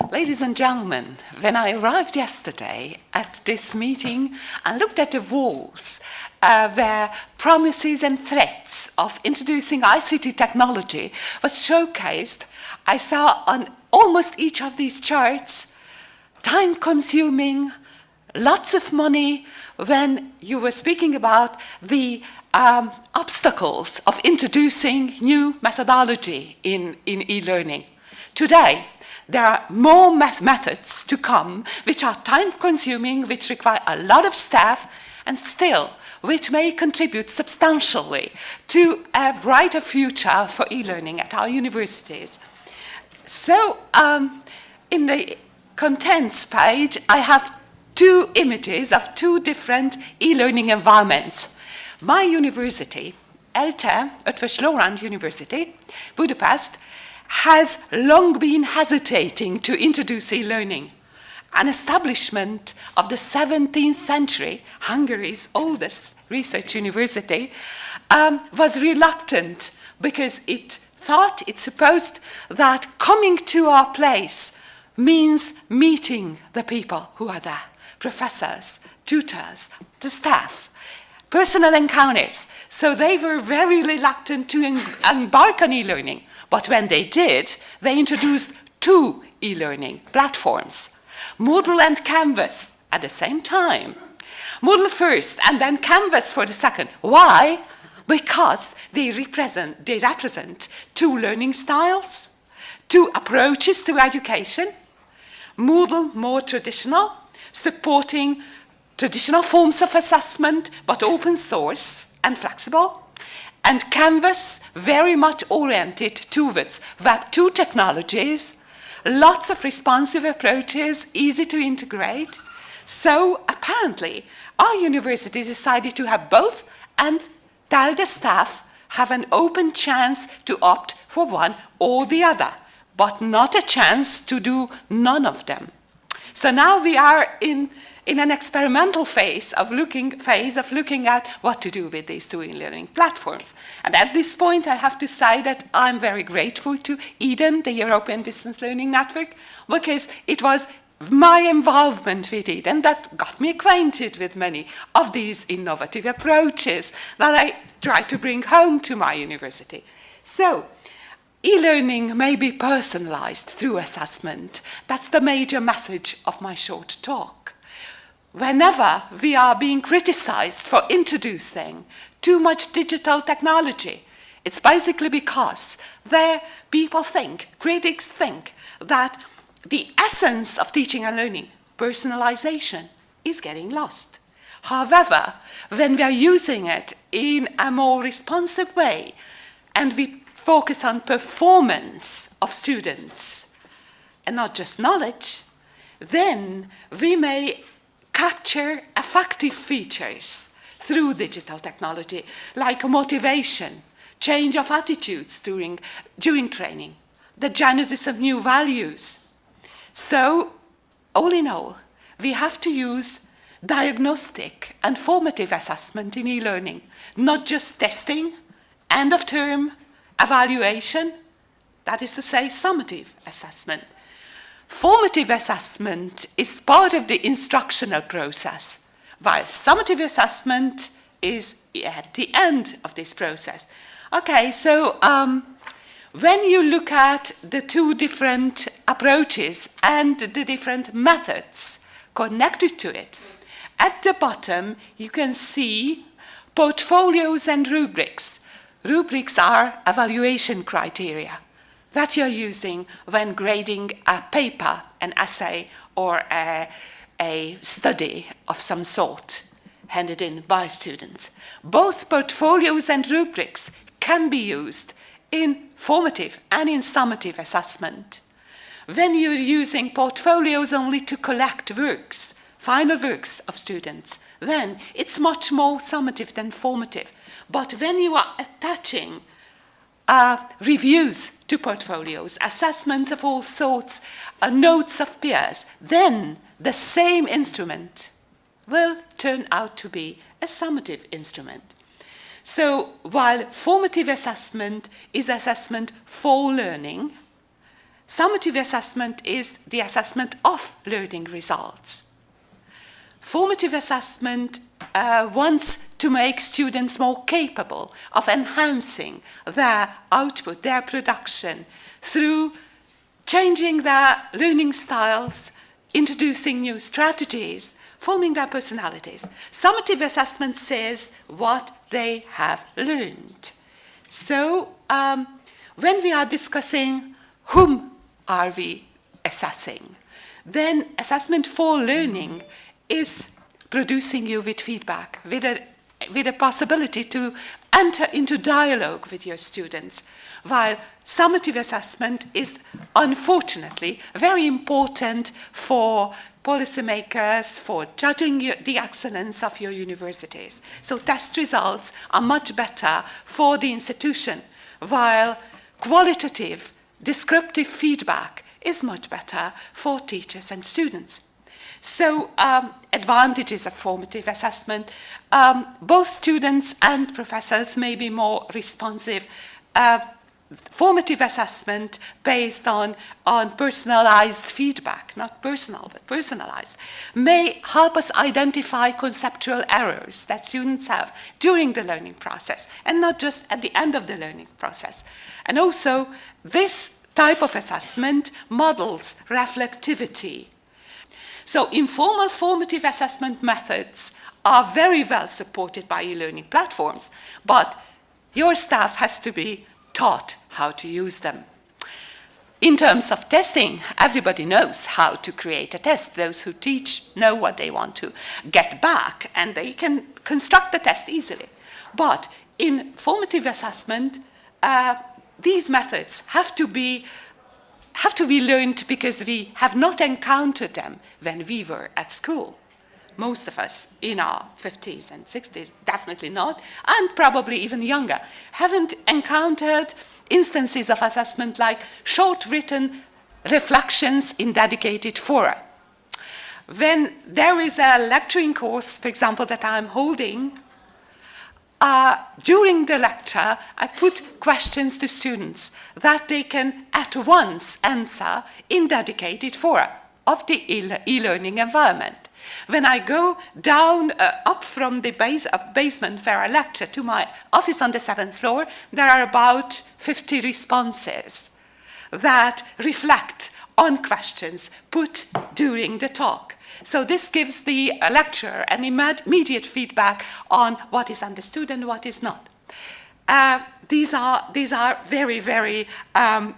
Ladies and gentlemen, when I arrived yesterday at this meeting and looked at the walls where promises and threats of introducing ICT technology was showcased, I saw on almost each of these charts time-consuming, lots of money when you were speaking about the obstacles of introducing new methodology in e-learning. Today, there are more methods to come which are time-consuming, which require a lot of staff, and still which may contribute substantially to a brighter future for e-learning at our universities. So, in the contents page, I have two images of two different e-learning environments. My university, ELTE University, Budapest, has long been hesitating to introduce e-learning. An establishment of the 17th century, Hungary's oldest research university, was reluctant because it thought, it supposed that coming to our place means meeting the people who are there, professors, tutors, the staff, personal encounters. So they were very reluctant to embark on e-learning. But when they did, they introduced two e-learning platforms, Moodle and Canvas at the same time. Moodle first and then Canvas for the second. Why? Because they represent two learning styles, two approaches to education. Moodle more traditional, supporting traditional forms of assessment, but open source and flexible. And Canvas very much oriented towards Web 2 technologies, lots of responsive approaches, easy to integrate. So apparently, our university decided to have both and tell the staff have an open chance to opt for one or the other, but not a chance to do none of them. So now we are in an experimental phase of looking at what to do with these two e-learning platforms. And at this point, I have to say that I'm very grateful to EDEN, the European Distance Learning Network, because it was my involvement with EDEN that got me acquainted with many of these innovative approaches that I try to bring home to my university. So, e-learning may be personalised through assessment. That's the major message of my short talk. Whenever we are being criticised for introducing too much digital technology, it's basically because critics think that the essence of teaching and learning, personalisation, is getting lost. However, when we are using it in a more responsive way and we focus on performance of students and not just knowledge, then we may capture effective features through digital technology, like motivation, change of attitudes during training, the genesis of new values. So, all in all, we have to use diagnostic and formative assessment in e-learning, not just testing, end of term, evaluation, that is to say, summative assessment. Formative assessment is part of the instructional process, while summative assessment is at the end of this process. Okay, so when you look at the two different approaches and the different methods connected to it, at the bottom you can see portfolios and rubrics. Rubrics are evaluation criteria that you're using when grading a paper, an essay, or a study of some sort handed in by students. Both portfolios and rubrics can be used in formative and in summative assessment. When you're using portfolios only to collect works, final works of students, then it's much more summative than formative. But when you are attaching reviews to portfolios, assessments of all sorts, notes of peers, then the same instrument will turn out to be a summative instrument. So while formative assessment is assessment for learning, Summative assessment is the assessment of learning results. Formative assessment wants to make students more capable of enhancing their output, their production, through changing their learning styles, introducing new strategies, forming their personalities. Summative assessment says what they have learned. So when we are discussing whom are we assessing, then assessment for learning is producing you with feedback, with a possibility to enter into dialogue with your students, while summative assessment is unfortunately very important for policymakers, for judging the excellence of your universities. So test results are much better for the institution, while qualitative, descriptive feedback is much better for teachers and students. So advantages of formative assessment, both students and professors may be more responsive. Formative assessment based on personalized feedback, not personal, but personalized, may help us identify conceptual errors that students have during the learning process, and not just at the end of the learning process. And also, this type of assessment models reflectivity. So informal formative assessment methods are very well supported by e-learning platforms, but your staff has to be taught how to use them. In terms of testing, everybody knows how to create a test. Those who teach know what they want to get back, and they can construct the test easily. But in formative assessment, these methods have to be learned because we have not encountered them when we were at school. Most of us in our 50s and 60s, definitely not, and probably even younger, haven't encountered instances of assessment like short written reflections in dedicated fora. When there is a lecturing course, for example, that I'm holding, during the lecture, I put questions to students that they can at once answer in dedicated fora of the e-learning environment. When I go down, up from the basement where I lecture to my office on the 7th floor, there are about 50 responses that reflect on questions put during the talk. So this gives the lecturer an immediate feedback on what is understood and what is not. These are very, very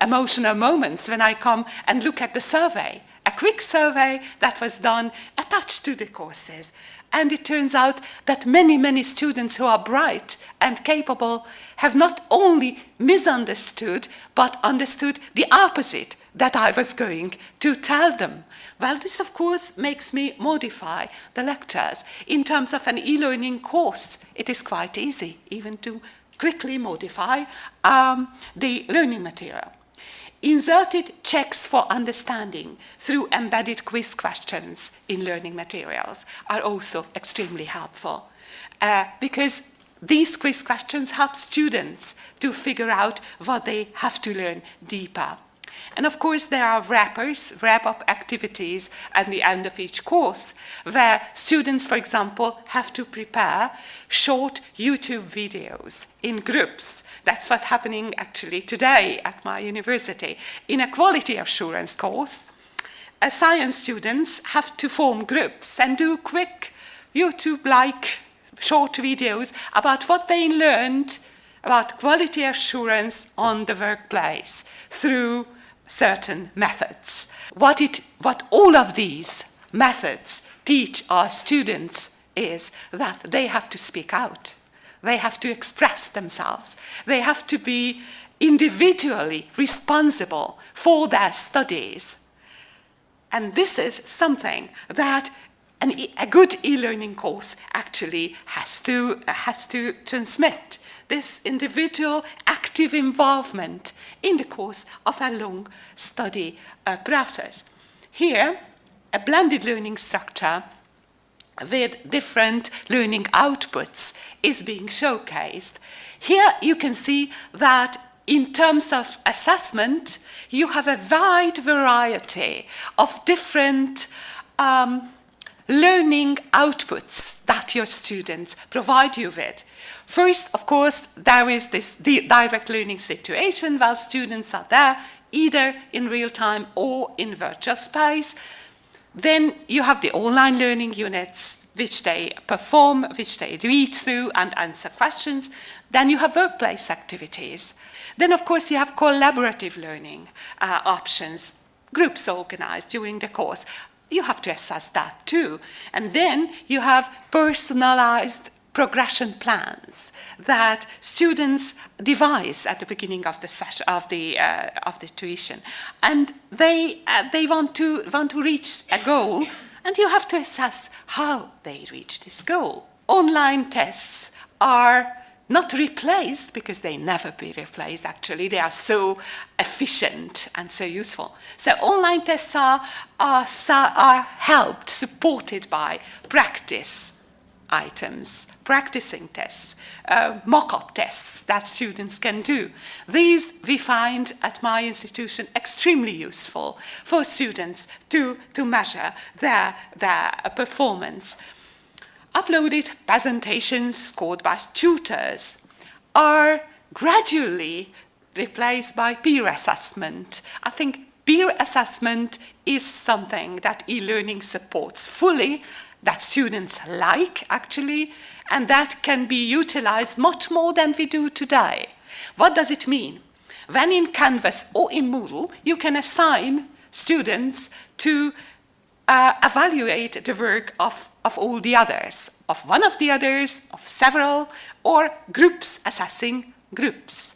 emotional moments when I come and look at the survey, a quick survey that was done attached to the courses. And it turns out that many, many students who are bright and capable have not only misunderstood, but understood the opposite that I was going to tell them. Well, this, of course, makes me modify the lectures. In terms of an e-learning course, it is quite easy even to quickly modify the learning material. Inserted checks for understanding through embedded quiz questions in learning materials are also extremely helpful because these quiz questions help students to figure out what they have to learn deeper. And of course, there are wrap-up activities at the end of each course, where students, for example, have to prepare short YouTube videos in groups. That's what's happening actually today at my university. In a quality assurance course, science students have to form groups and do quick YouTube-like short videos about what they learned about quality assurance on the workplace through certain methods. What all of these methods teach our students is that they have to speak out. They have to express themselves. They have to be individually responsible for their studies. And this is something that a good e-learning course actually has to transmit. This individual active involvement in the course of a long study process. Here, a blended learning structure with different learning outputs is being showcased. Here you can see that in terms of assessment, you have a wide variety of different learning outputs that your students provide you with. First, of course, there is the direct learning situation while students are there, either in real time or in virtual space. Then you have the online learning units, which they perform, which they read through and answer questions. Then you have workplace activities. Then, of course, you have collaborative learning options, groups organized during the course. You have to assess that too. And then you have personalized progression plans that students devise at the beginning of the session of the tuition, and they want to reach a goal, and you have to assess how they reach this goal. Online tests are not replaced because they never be replaced. Actually, they are so efficient and so useful. So online tests are helped, supported by practice items, practicing tests, mock-up tests that students can do. These we find at my institution extremely useful for students to measure their performance. Uploaded presentations scored by tutors are gradually replaced by peer assessment. I think peer assessment is something that e-learning supports fully, that students like, actually, and that can be utilized much more than we do today. What does it mean? When in Canvas or in Moodle, you can assign students to evaluate the work of all the others, of one of the others, of several, or groups assessing groups.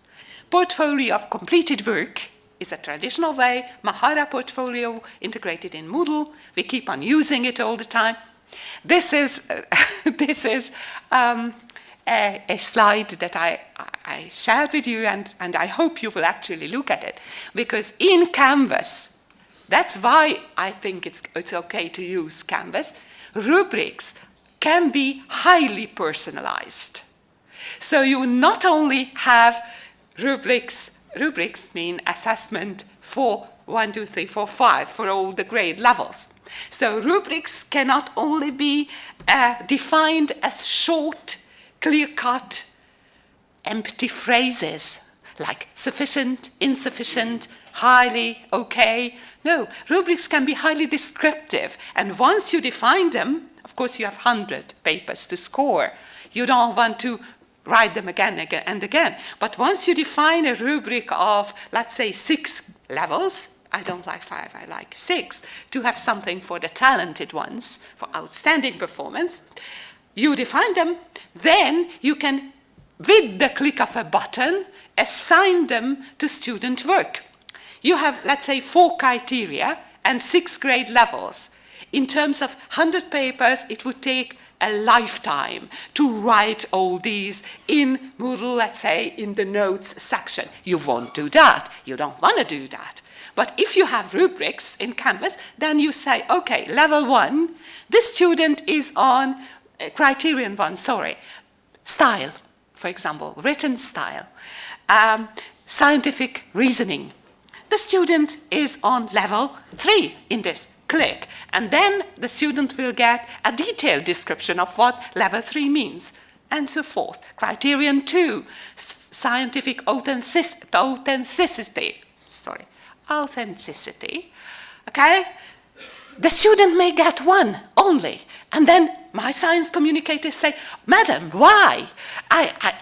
Portfolio of completed work is a traditional way. Mahara portfolio integrated in Moodle. We keep on using it all the time. This is a slide that I shared with you, and I hope you will actually look at it, because in Canvas, that's why I think it's okay to use Canvas, rubrics can be highly personalized. So you not only have rubrics mean assessment for 1, 2, 3, 4, 5 for all the grade levels. So rubrics cannot only be defined as short, clear-cut, empty phrases like sufficient, insufficient, highly, okay. No, rubrics can be highly descriptive. And once you define them, of course you have 100 papers to score. You don't want to write them again and again. But once you define a rubric of, let's say, 6 levels, I don't like 5, I like 6, to have something for the talented ones, for outstanding performance, you define them, then you can, with the click of a button, assign them to student work. You have, let's say, 4 criteria and 6 grade levels. In terms of 100 papers, it would take a lifetime to write all these in Moodle, let's say, in the notes section. You won't do that. You don't want to do that. But if you have rubrics in Canvas, then you say, okay, level 1, this student is on criterion 1, style, for example, written style, scientific reasoning. The student is on level 3 in this. Click, and then the student will get a detailed description of what level 3 means, and so forth. Criterion 2, scientific authenticity. Okay? The student may get 1 only, and then my science communicators say, Madam, why?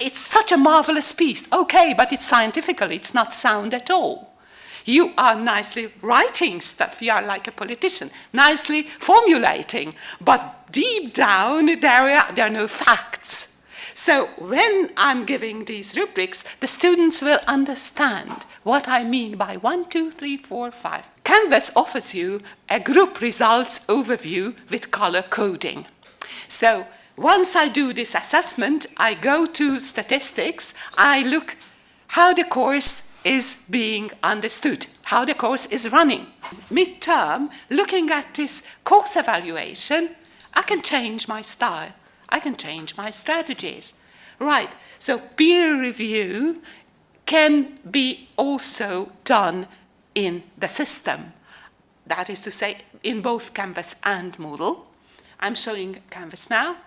It's such a marvelous piece. Okay, but it's scientifically, it's not sound at all. You are nicely writing stuff. You are like a politician, nicely formulating. But deep down, there are no facts. So when I'm giving these rubrics, the students will understand what I mean by 1, 2, 3, 4, 5. Canvas offers you a group results overview with color coding. So once I do this assessment, I go to statistics. I look how the course is being understood, how the course is running. Midterm, looking at this course evaluation, I can change my style. I can change my strategies. Right, so peer review can be also done in the system. That is to say, in both Canvas and Moodle. I'm showing Canvas now.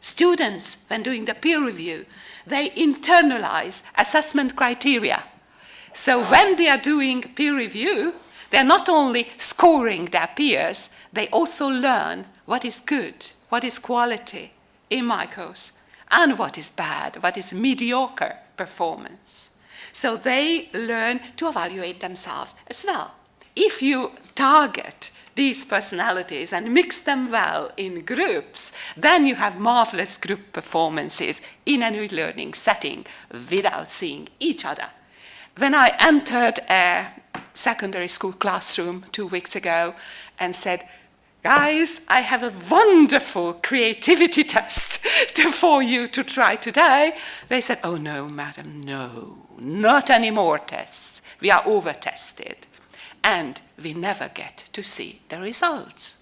Students, when doing the peer review, they internalize assessment criteria. So when they are doing peer review, they're not only scoring their peers, they also learn what is good, what is quality in my course, and what is bad, what is mediocre performance. So they learn to evaluate themselves as well. If you target these personalities and mix them well in groups, then you have marvelous group performances in a new learning setting without seeing each other. When I entered a secondary school classroom 2 weeks ago and said, guys, I have a wonderful creativity test for you to try today, they said, oh no, madam, no, not any more tests. We are over-tested. And we never get to see the results.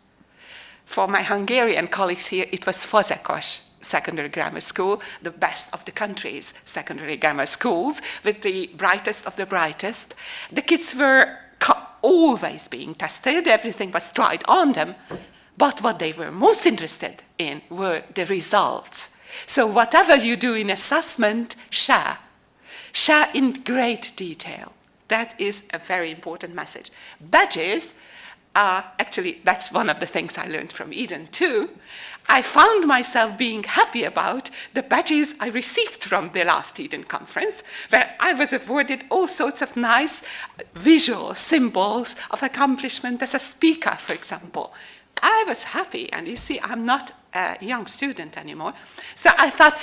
For my Hungarian colleagues here, it was Fazekas Secondary Grammar School, the best of the country's secondary grammar schools, with the brightest of the brightest. The kids were always being tested, everything was tried on them, but what they were most interested in were the results. So whatever you do in assessment, share in great detail. That is a very important message. Badges are actually, that's one of the things I learned from Eden too. I found myself being happy about the badges I received from the last Eden conference, where I was awarded all sorts of nice visual symbols of accomplishment as a speaker, for example. I was happy, and you see, I'm not a young student anymore. So I thought,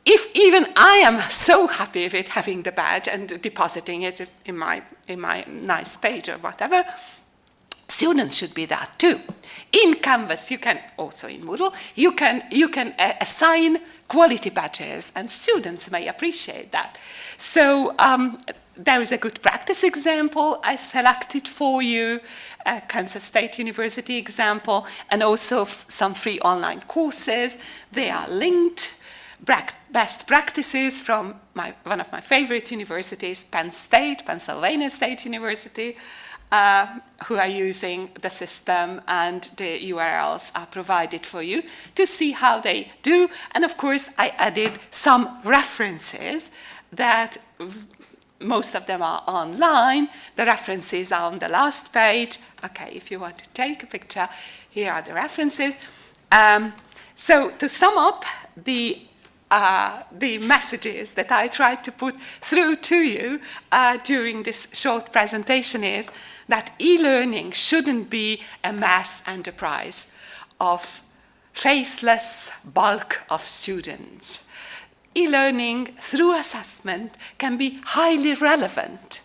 if even I am so happy with having the badge and depositing it in my nice page or whatever, students should be that too. In Canvas, you can, also in Moodle, you can assign quality badges, and students may appreciate that. So there is a good practice example I selected for you, a Kansas State University example, and also some free online courses. They are linked. Best practices from one of my favorite universities, Penn State, Pennsylvania State University, who are using the system, and the URLs are provided for you to see how they do. And of course, I added some references that most of them are online. The references are on the last page. Okay, if you want to take a picture, here are the references. So to sum up, the messages that I tried to put through to you during this short presentation is that e-learning shouldn't be a mass enterprise of faceless bulk of students. E-learning through assessment can be highly relevant,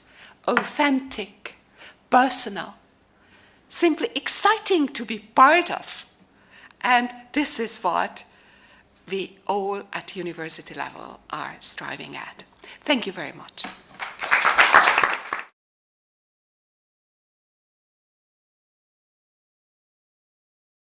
authentic, personal, simply exciting to be part of. And this is what we all at university level are striving at. Thank you very much.